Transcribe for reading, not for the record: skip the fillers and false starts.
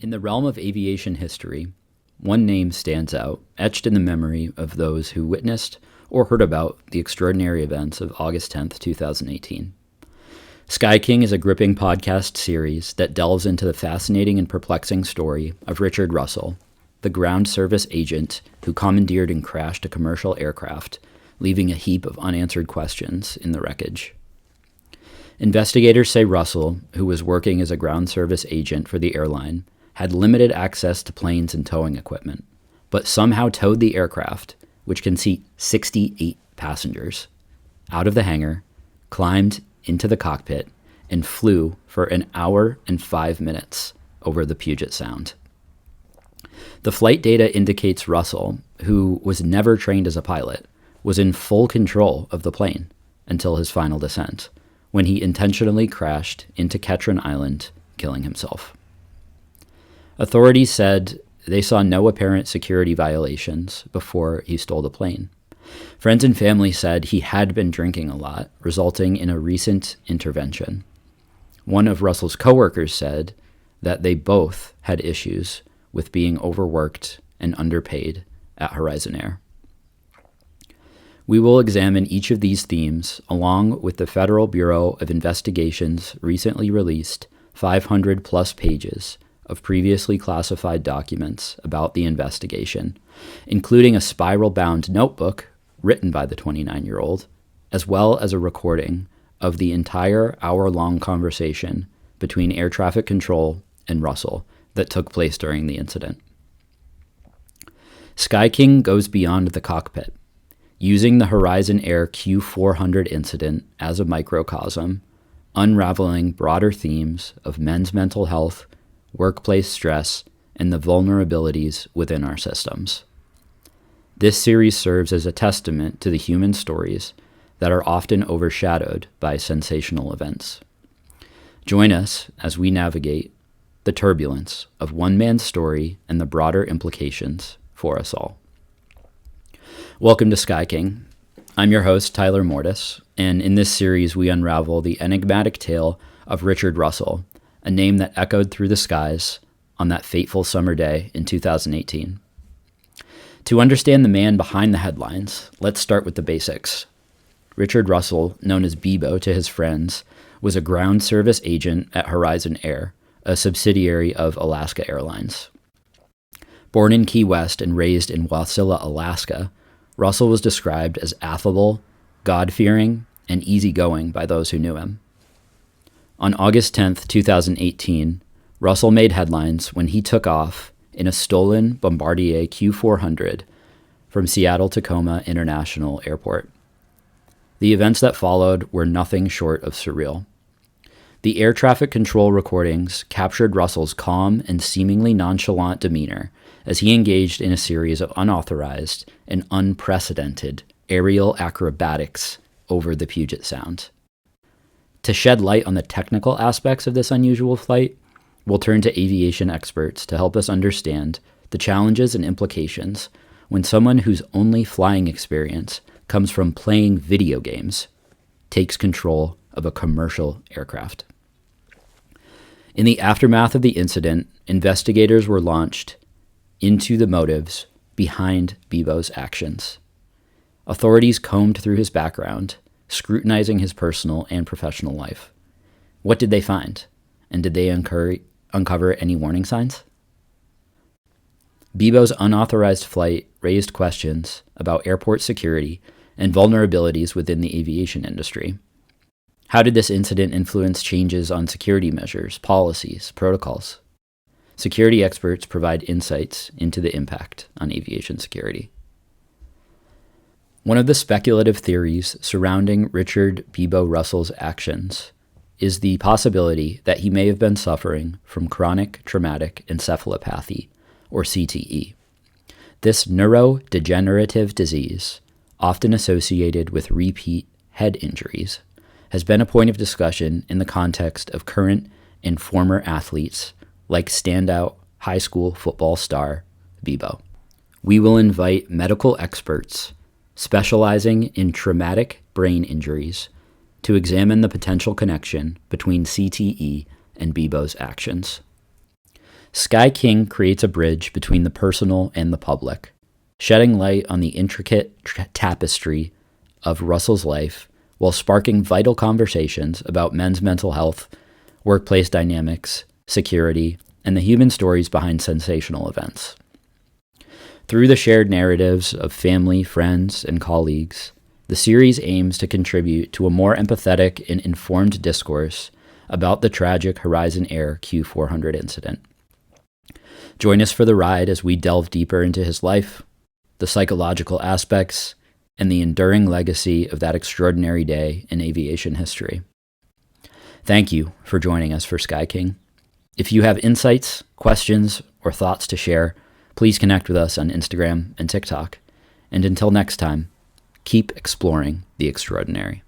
In the realm of aviation history, one name stands out, etched in the memory of those who witnessed or heard about the extraordinary events of August 10th, 2018. Sky King is a gripping podcast series that delves into the fascinating and perplexing story of Richard Russell, the ground service agent who commandeered and crashed a commercial aircraft, leaving a heap of unanswered questions in the wreckage. Investigators say Russell, who was working as a ground service agent for the airline, had limited access to planes and towing equipment, but somehow towed the aircraft, which can seat 68 passengers, out of the hangar, climbed into the cockpit, and flew for an hour and 5 minutes over the Puget Sound. The flight data indicates Russell, who was never trained as a pilot, was in full control of the plane until his final descent, when he intentionally crashed into Ketron Island, killing himself. Authorities said they saw no apparent security violations before he stole the plane. Friends and family said he had been drinking a lot, resulting in a recent intervention. One of Russell's coworkers said that they both had issues with being overworked and underpaid at Horizon Air. We will examine each of these themes along with the Federal Bureau of Investigation's recently released 500-plus pages of previously classified documents about the investigation, including a spiral-bound notebook written by the 29-year-old, as well as a recording of the entire hour-long conversation between air traffic control and Russell that took place during the incident. Sky King goes beyond the cockpit, using the Horizon Air Q400 incident as a microcosm, unraveling broader themes of men's mental health, workplace stress, and the vulnerabilities within our systems. This series serves as a testament to the human stories that are often overshadowed by sensational events. Join us as we navigate the turbulence of one man's story and the broader implications for us all. Welcome to Sky King. I'm your host, Tyler Mortis, and in this series we unravel the enigmatic tale of Richard Russell, a name that echoed through the skies on that fateful summer day in 2018. To understand the man behind the headlines, let's start with the basics. Richard Russell, known as Beebo to his friends, was a ground service agent at Horizon Air, a subsidiary of Alaska Airlines. Born in Key West and raised in Wasilla, Alaska, Russell was described as affable, God-fearing, and easygoing by those who knew him. On August 10th, 2018, Russell made headlines when he took off in a stolen Bombardier Q400 from Seattle-Tacoma International Airport. The events that followed were nothing short of surreal. The air traffic control recordings captured Russell's calm and seemingly nonchalant demeanor as he engaged in a series of unauthorized and unprecedented aerial acrobatics over the Puget Sound. To shed light on the technical aspects of this unusual flight, we'll turn to aviation experts to help us understand the challenges and implications when someone whose only flying experience comes from playing video games takes control of a commercial aircraft. In the aftermath of the incident, investigators were launched into the motives behind Beebo's actions. Authorities combed through his background, scrutinizing his personal and professional life. What did they find? And did they uncover any warning signs? Beebo's unauthorized flight raised questions about airport security and vulnerabilities within the aviation industry. How did this incident influence changes on security measures, policies, protocols? Security experts provide insights into the impact on aviation security. One of the speculative theories surrounding Richard Beebo Russell's actions is the possibility that he may have been suffering from chronic traumatic encephalopathy, or CTE. This neurodegenerative disease, often associated with repeat head injuries, has been a point of discussion in the context of current and former athletes like standout high school football star Beebo. We will invite medical experts specializing in traumatic brain injuries to examine the potential connection between CTE and Beebo's actions. Sky King creates a bridge between the personal and the public, shedding light on the intricate tapestry of Russell's life while sparking vital conversations about men's mental health, workplace dynamics, security, and the human stories behind sensational events. Through the shared narratives of family, friends, and colleagues, the series aims to contribute to a more empathetic and informed discourse about the tragic Horizon Air Q400 incident. Join us for the ride as we delve deeper into his life, the psychological aspects, and the enduring legacy of that extraordinary day in aviation history. Thank you for joining us for Sky King. If you have insights, questions, or thoughts to share, please connect with us on Instagram and TikTok. And until next time, keep exploring the extraordinary.